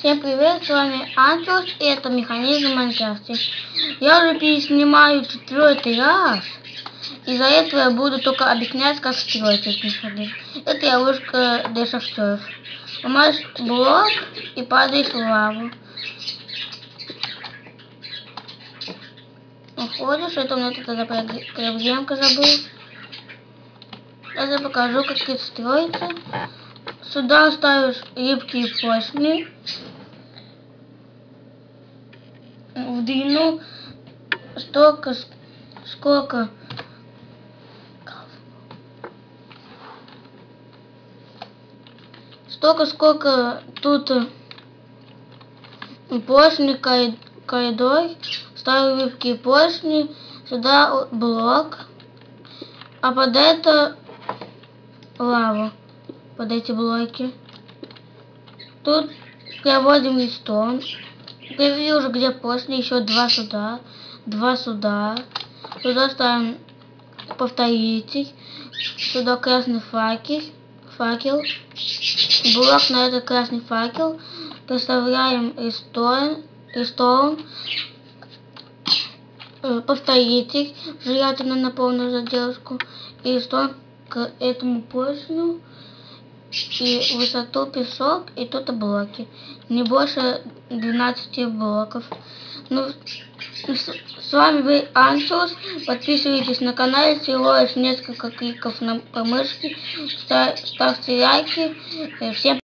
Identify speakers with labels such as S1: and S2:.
S1: Всем привет, с вами Антус, и это Механизм в Майнкрафте. Я уже переснимаю 4-й раз, из-за этого я буду только объяснять, как строить этот механизм. Это я ловушка для шахтеров. Ломаешь блок и падаешь в лаву. Уходишь, это у меня тут тогда проблемка забыл. Я покажу, как это строится. Сюда ставишь липкие поршни в длину столько, сколько тут поршни коридор. Ставлю липкие поршни, сюда блок, а под это лаву, под эти блоки. Тут проводим листом. Я вижу, где поршни, еще два сюда, два сюда. Сюда ставим повторитель, сюда красный факел, блок на этот красный факел, проставляем листом, повторитель, желательно на полную задержку, и листом к этому поршню, и высоту песок, и тут блоки. Не больше 12 блоков. Ну, с вами был Антус. Подписывайтесь на канал, всего лишь несколько кликов по мышке. Ставьте лайки. Всем